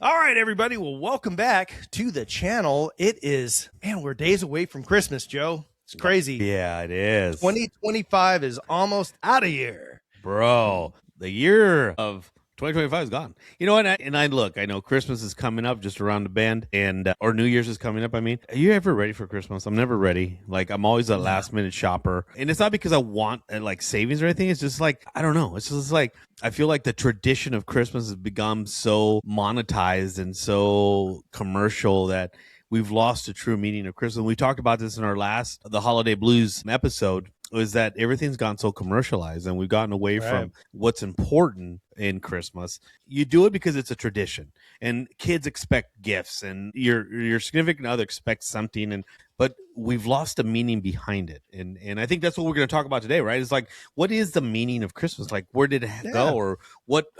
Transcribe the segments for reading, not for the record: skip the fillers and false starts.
All right, everybody. Well, welcome back to the channel. It is, man, we're days away from Christmas, Joe. It's crazy. Yeah, it is. 2025 is almost out of here. Bro, the year of 2025 is gone. You know what? I look, I know Christmas is coming up just around the bend, and or New Year's is coming up. I mean, are you ever ready for Christmas? I'm never ready. Like, I'm always a last minute shopper. And it's not because I want like savings or anything. It's just like, I don't know. It's just like, I feel like the tradition of Christmas has become so monetized and so commercial that we've lost the true meaning of Christmas. We talked about this in our the Holiday Blues episode, was that everything's gone so commercialized and we've gotten away from what's important in Christmas. You do it because it's a tradition and kids expect gifts and your significant other expects something, but we've lost the meaning behind it. And I think that's what we're going to talk about today, right? It's like, what is the meaning of Christmas? Like, where did it go, or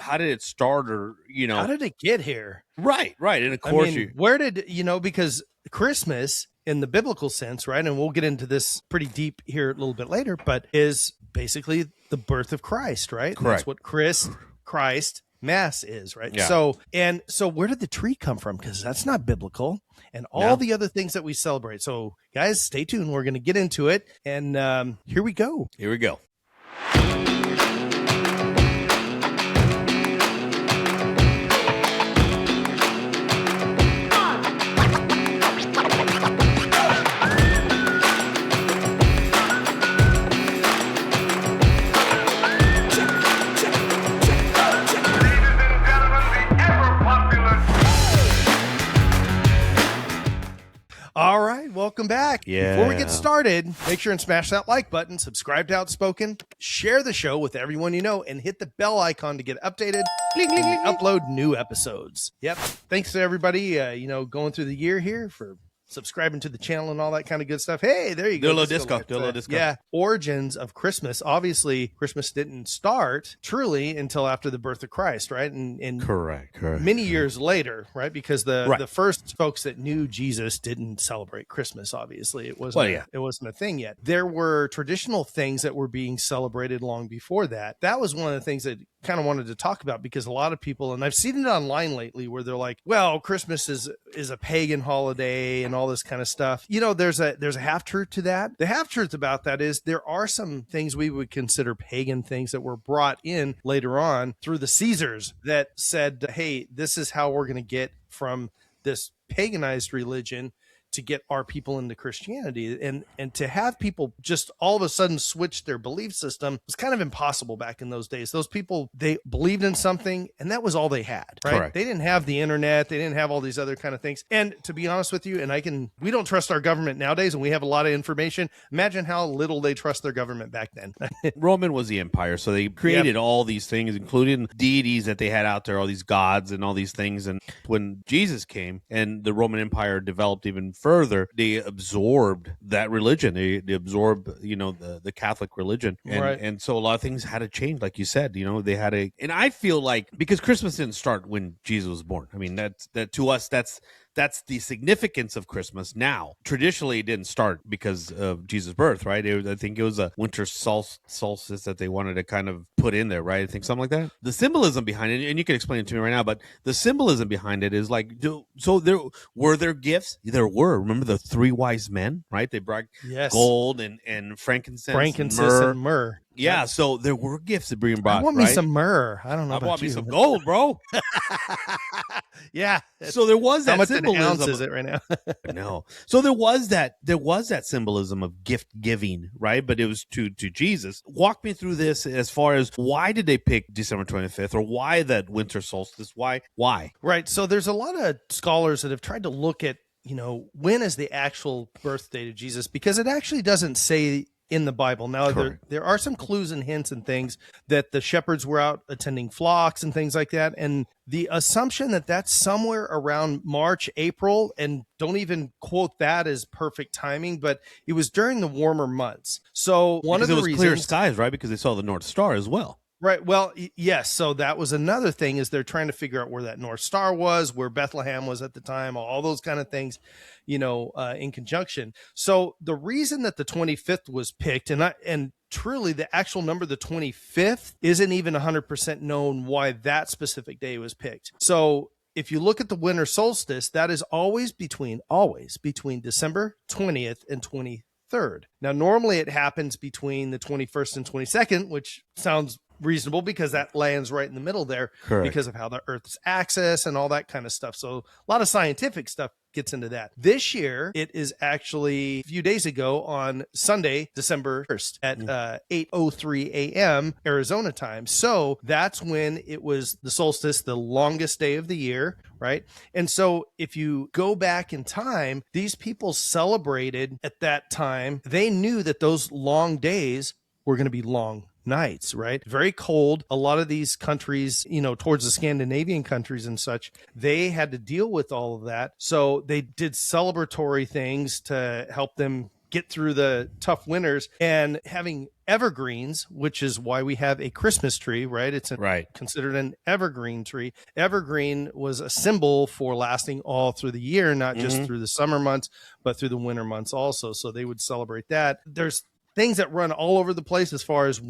how did it start, or, how did it get here? Right. And of course, where did, because Christmas in the biblical sense, right? And we'll get into this pretty deep here a little bit later, but is basically the birth of Christ, right? Correct. That's what Christ Mass is, right? Yeah. So where did the tree come from? Because that's not biblical, and all the other things that we celebrate. So guys, stay tuned. We're going to get into it. And here we go. All right, welcome back. Yeah. Before we get started, make sure and smash that like button, subscribe to Outspoken, share the show with everyone you know, and hit the bell icon to get updated when we upload new episodes. Yep. Thanks to everybody, going through the year here for subscribing to the channel and all that kind of good stuff. Hey, there you go. Do a little disco. Yeah. Origins of Christmas. Obviously, Christmas didn't start truly until after the birth of Christ, right? And correct. Many years later, right? Because the first folks that knew Jesus didn't celebrate Christmas. Obviously, it wasn't a thing yet. There were traditional things that were being celebrated long before that. That was one of the things that kind of wanted to talk about, because a lot of people, and I've seen it online lately, where they're like, well, Christmas is a pagan holiday and all this kind of stuff. There's a half truth to that. The half truth about that is there are some things we would consider pagan things that were brought in later on through the Caesars that said, hey, this is how we're going to get from this paganized religion to get our people into Christianity. And to have people just all of a sudden switch their belief system was kind of impossible back in those days. Those people, they believed in something and that was all they had, right? Correct. They didn't have the internet. They didn't have all these other kind of things. And to be honest with you, we don't trust our government nowadays, and we have a lot of information. Imagine how little they trust their government back then. Roman was the empire, so they created all these things, including deities that they had out there, all these gods and all these things. And when Jesus came and the Roman Empire developed even further, they absorbed that religion. They absorbed, the Catholic religion. And so a lot of things had to change, like you said. They had and I feel like, because Christmas didn't start when Jesus was born. I mean, that to us, that's the significance of Christmas now. Traditionally, it didn't start because of Jesus' birth, right? I think it was a winter solstice that they wanted to kind of put in there, right? I think something like that. The symbolism behind it, and you can explain it to me right now, but the symbolism behind it is like, so were there gifts? There were. Remember the three wise men, right? They brought gold and frankincense and myrrh. Yeah, so there were gifts that being brought. I want me some myrrh. I don't know. I want me some gold, bro. Yeah. So there was that. How much symbolism. An ounce is it right now? No. So there was that symbolism of gift giving, right? But it was to Jesus. Walk me through this as far as why did they pick December 25th, or why that winter solstice? Why? Right. So there's a lot of scholars that have tried to look at, when is the actual birth date of Jesus, because it actually doesn't say in the Bible. Now, there are some clues and hints and things that the shepherds were out attending flocks and things like that. And the assumption that that's somewhere around March, April, and don't even quote that as perfect timing, but it was during the warmer months. So one of the reasons, clear skies, right? Because they saw the North Star as well. Right. Well, yes. So that was another thing, is they're trying to figure out where that North Star was, where Bethlehem was at the time, all those kind of things, in conjunction. So the reason that the 25th was picked, and truly the actual number, the 25th, isn't even 100% known why that specific day was picked. So if you look at the winter solstice, that is always between December 20th and 23rd. Now, normally it happens between the 21st and 22nd, which sounds reasonable because that lands right in the middle there. Correct. Because of how the Earth's axis and all that kind of stuff. So a lot of scientific stuff gets into that. This year, it is actually a few days ago on Sunday, December 1st at 8:03 a.m. Arizona time. So that's when it was the solstice, the longest day of the year, right? And so if you go back in time, these people celebrated at that time. They knew that those long days were going to be long nights, right? Very cold. A lot of these countries, towards the Scandinavian countries and such, they had to deal with all of that. So they did celebratory things to help them get through the tough winters, and having evergreens, which is why we have a Christmas tree, right? It's considered an evergreen tree. Evergreen was a symbol for lasting all through the year, not just through the summer months, but through the winter months also. So they would celebrate that. There's things that run all over the place as far as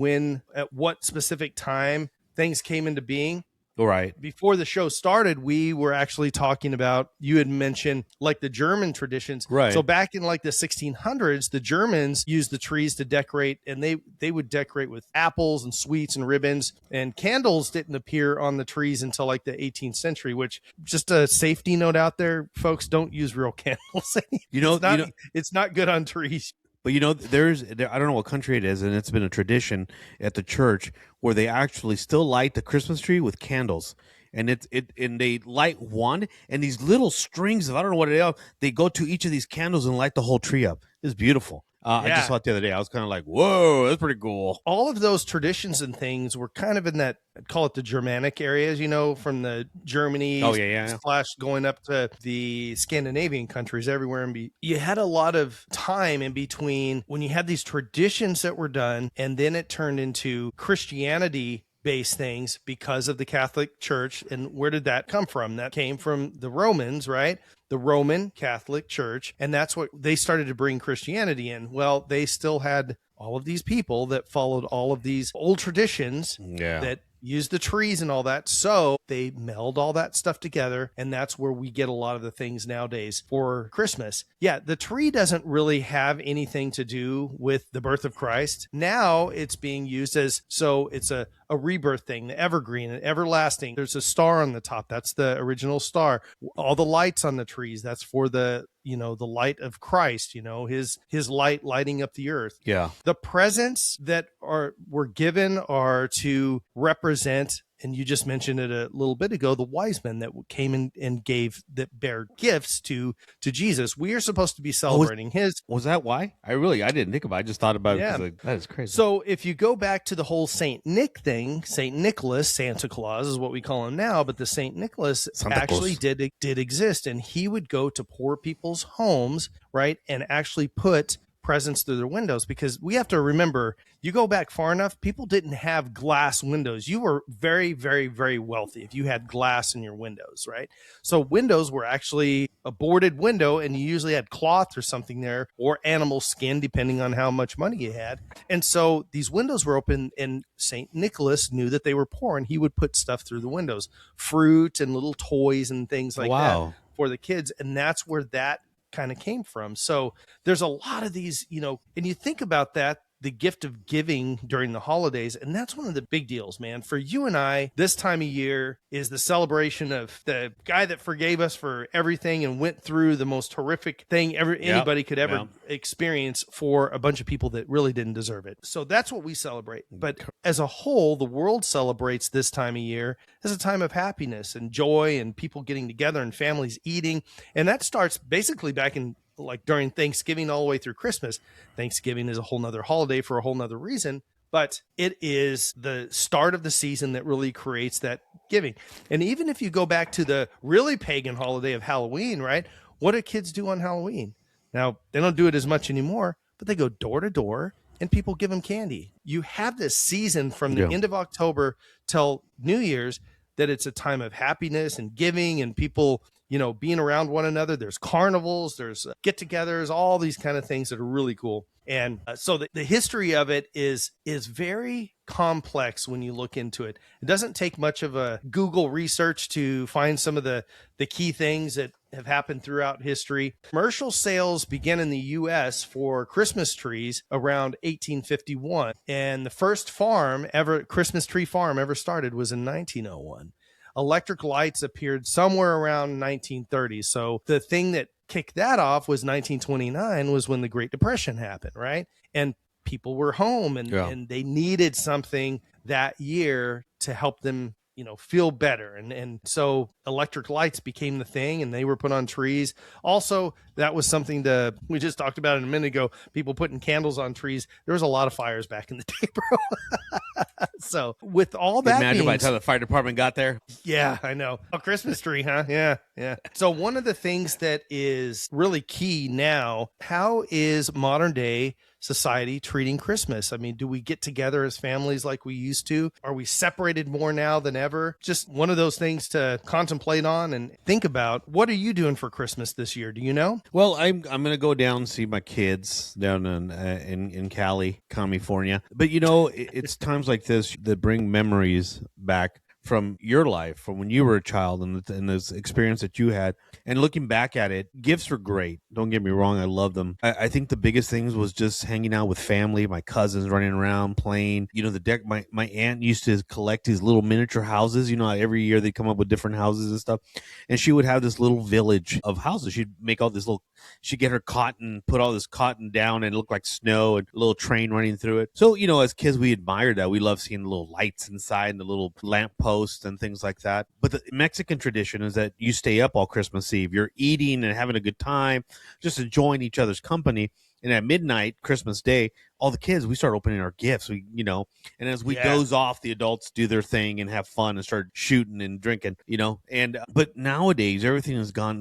at what specific time things came into being. Right. Before the show started, we were actually talking about, you had mentioned like the German traditions. Right. So back in like the 1600s, the Germans used the trees to decorate, and they would decorate with apples and sweets and ribbons, and candles didn't appear on the trees until like the 18th century, which, just a safety note out there, folks, don't use real candles. It's not good on trees. But I don't know what country it is, and it's been a tradition at the church where they actually still light the Christmas tree with candles, and they light one, and these little strings of, I don't know what it is, they go to each of these candles and light the whole tree up. It's beautiful. I just saw it the other day. I was kind of like, whoa, that's pretty cool. All of those traditions and things were kind of in that, I'd call it the Germanic areas, from the Germany / going up to the Scandinavian countries, everywhere. You had a lot of time in between when you had these traditions that were done, and then it turned into Christianity-based things because of the Catholic Church. And where did that come from? That came from the Romans, right? The Roman Catholic Church. And that's what they started to bring Christianity in. Well, they still had all of these people that followed all of these old traditions that used the trees and all that. So they meld all that stuff together, and that's where we get a lot of the things nowadays for Christmas. Yeah, the tree doesn't really have anything to do with the birth of Christ. Now it's being used it's a rebirth thing, the evergreen and everlasting. There's a star on the top. That's the original star. All the lights on the trees, that's for the light of Christ, his light lighting up the earth. Yeah. The presents that were given are to represent, and you just mentioned it a little bit ago, the wise men that came in and that bear gifts to Jesus. We are supposed to be celebrating his. Was that why? I didn't think about it. I just thought about it. That is crazy. So if you go back to the whole Saint Nick thing, Saint Nicholas, Santa Claus is what we call him now, but the Saint Nicholas actually did exist, and he would go to poor people's homes, right, and actually put presents through their windows, because we have to remember, you go back far enough, people didn't have glass windows. You were very, very, very wealthy if you had glass in your windows, right? So windows were actually a boarded window, and you usually had cloth or something there, or animal skin, depending on how much money you had. And so these windows were open, and St. Nicholas knew that they were poor, and he would put stuff through the windows, fruit and little toys and things like that for the kids. And that's where that kind of came from. So there's a lot of these, and you think about that, the gift of giving during the holidays. And that's one of the big deals, man. For you and I, this time of year is the celebration of the guy that forgave us for everything and went through the most horrific thing anybody could ever experience for a bunch of people that really didn't deserve it. So that's what we celebrate. But as a whole, the world celebrates this time of year as a time of happiness and joy and people getting together and families eating. And that starts basically back in like during Thanksgiving all the way through Christmas. Thanksgiving is a whole nother holiday for a whole nother reason, but it is the start of the season that really creates that giving. And even if you go back to the really pagan holiday of Halloween, right? What do kids do on Halloween? Now, they don't do it as much anymore, but they go door to door and people give them candy. You have this season from the end of October till New Year's that it's a time of happiness and giving, and people, being around one another. There's carnivals, there's get-togethers, all these kind of things that are really cool. And so the history of it is very complex when you look into it. It doesn't take much of a Google research to find some of the key things that have happened throughout history. Commercial sales began in the U.S. for Christmas trees around 1851. And the first Christmas tree farm ever started was in 1901. Electric lights appeared somewhere around 1930. So the thing that kicked that off was 1929 was when the Great Depression happened, right? And people were home and they needed something that year to help them feel better. And so electric lights became the thing, and they were put on trees. Also, that was something we just talked about a minute ago, people putting candles on trees. There was a lot of fires back in the day, bro. So with all that, imagine by the time the fire department got there. Yeah, I know. A Christmas tree, huh? Yeah. So one of the things that is really key now, how is modern day society treating Christmas? I mean, do we get together as families like we used to? Are we separated more now than ever? Just one of those things to contemplate on and think about. What are you doing for Christmas this year? Do you know? Well, I'm going to go down and see my kids down in Cali, California. But it's times like this that bring memories back from your life, from when you were a child, and this experience that you had. And looking back at it, gifts were great. Don't get me wrong, I love them. I think the biggest things was just hanging out with family, my cousins running around, playing. The deck. My aunt used to collect these little miniature houses. Every year they'd come up with different houses and stuff. And she would have this little village of houses. She'd make all this she'd get her cotton, put all this cotton down, and it looked like snow, and a little train running through it. So, as kids, we admired that. We loved seeing the little lights inside and the little lamp posts and things like that. But the Mexican tradition is that you stay up all Christmas Eve. You're eating and having a good time, just enjoying each other's company. And at midnight, Christmas Day, all the kids, we start opening our gifts. And as we doze off, the adults do their thing and have fun and start shooting and drinking, but nowadays everything has gone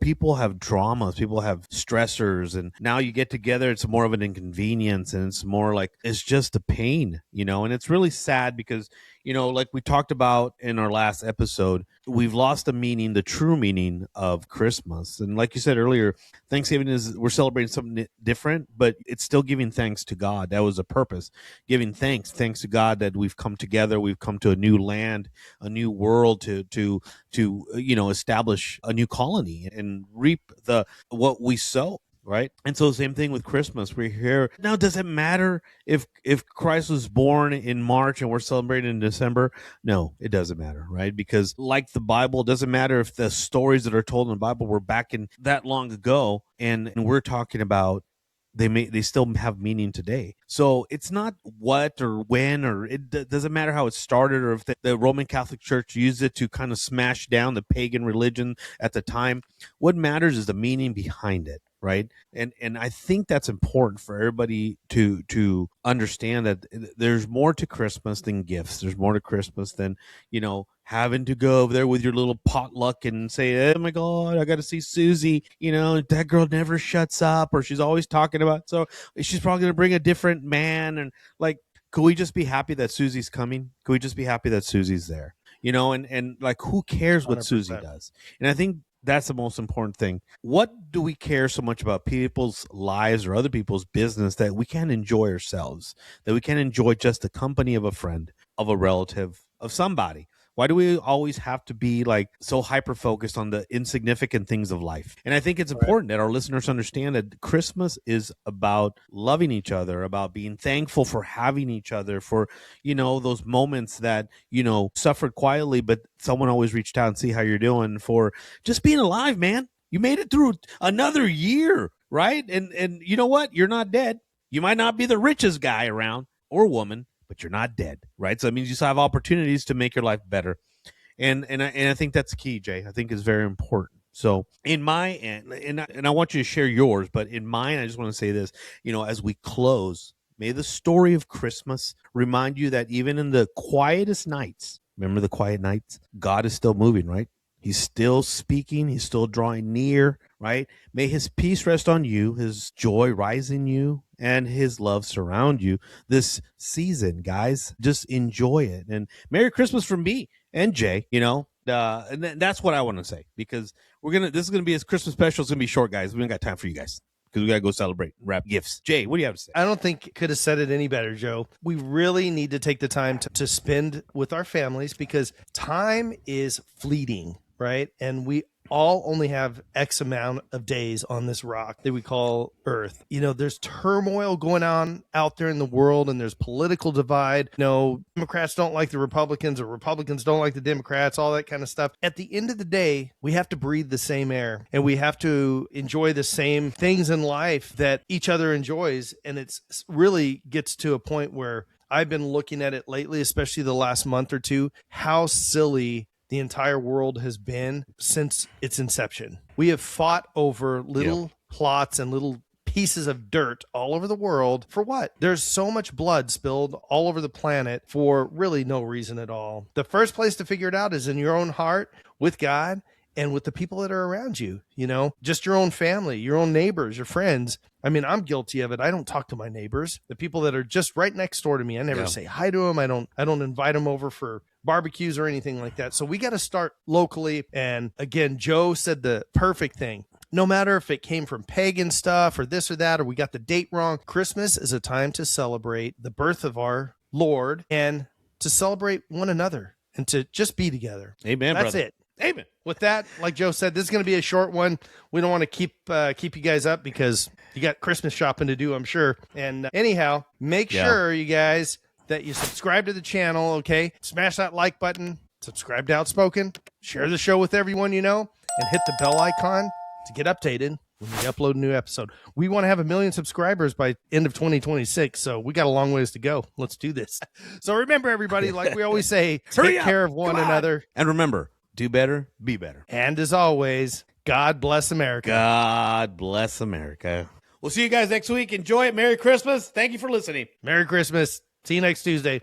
people have dramas, people have stressors, and now you get together, it's more of an inconvenience, and it's more like, it's just a pain, and it's really sad because, like we talked about in our last episode, we've lost the true meaning of Christmas. And like you said earlier, Thanksgiving we're celebrating something different, but it's still giving thanks to God. That was the purpose. Giving thanks to God that we've come together, we've come to a new land, a new world to establish a new colony and reap what we sow. Right. And so same thing with Christmas. We're here now. Does it matter if Christ was born in March and we're celebrating in December? No, it doesn't matter. Right. Because like the Bible, it doesn't matter if the stories that are told in the Bible were back in that long ago. And we're talking about they still have meaning today. So it's not what or when, or it doesn't matter how it started, or if the Roman Catholic Church used it to kind of smash down the pagan religion at the time. What matters is the meaning behind it. Right. And I think that's important for everybody to understand, that there's more to Christmas than gifts. There's more to Christmas than, having to go over there with your little potluck and say, oh my God, I got to see Susie. That girl never shuts up, or she's always talking about, so she's probably going to bring a different man. And like, could we just be happy that Susie's coming? Could we just be happy that Susie's there? And like, who cares what 100%. Susie does? And I think that's the most important thing. What do we care so much about people's lives or other people's business that we can't enjoy ourselves, that we can't enjoy just the company of a friend, of a relative, of somebody? Why do we always have to be like so hyper-focused on the insignificant things of life? And I think it's important that our listeners understand that Christmas is about loving each other, about being thankful for having each other, for, those moments that, suffered quietly, but someone always reached out and see how you're doing, for just being alive, man. You made it through another year, right? And you know what? You're not dead. You might not be the richest guy around or woman, but you're not dead, right? So it means you still have opportunities to make your life better. And I think that's key, Jay. I think it's very important. So in my end, and I want you to share yours, but in mine, I just want to say this, as we close, may the story of Christmas remind you that even in the quietest nights, remember the quiet nights, God is still moving, right? He's still speaking. He's still drawing near, right? May his peace rest on you, his joy rise in you, and his love surround you this season, guys. Just enjoy it. And Merry Christmas from me and Jay. that's what I want to say, because this is gonna be, as Christmas special. It's gonna be short, guys. We don't got time for you guys, because we got to go celebrate, wrap gifts. Jay, what do you have to say? I don't think could have said it any better, Joe. We really need to take the time to spend with our families, because time is fleeting, right? And we all only have X amount of days on this rock that we call Earth. There's turmoil going on out there in the world, and there's political divide. Democrats don't like the Republicans, or Republicans don't like the Democrats, all that kind of stuff. At the end of the day, we have to breathe the same air, and we have to enjoy the same things in life that each other enjoys. And it's really gets to a point where I've been looking at it lately, especially the last month or two, how silly the entire world has been since its inception. We have fought over little plots and little pieces of dirt all over the world. For what? There's so much blood spilled all over the planet for really no reason at all. The first place to figure it out is in your own heart, with God, and with the people that are around you, just your own family, your own neighbors, your friends. I mean, I'm guilty of it. I don't talk to my neighbors, the people that are just right next door to me. I never say hi to them. I don't invite them over for barbecues or anything like that. So we got to start locally. And again, Joe said the perfect thing. No matter if it came from pagan stuff or this or that, or we got the date wrong, Christmas is a time to celebrate the birth of our Lord and to celebrate one another and to just be together. Amen, That's brother. it. Amen. With that, like Joe said, this is going to be a short one. We don't want to keep you guys up, because you got Christmas shopping to do, I'm sure. And anyhow, make sure, you guys, that you subscribe to the channel, okay? Smash that like button, subscribe to Outspoken, share the show with everyone you know, and hit the bell icon to get updated when we upload a new episode. We want to have 1 million subscribers by end of 2026, so we got a long ways to go. Let's do this. So remember, everybody, like we always say, take care of one another. And remember, do better, be better. And as always, God bless America. God bless America. We'll see you guys next week. Enjoy it. Merry Christmas. Thank you for listening. Merry Christmas. See you next Tuesday.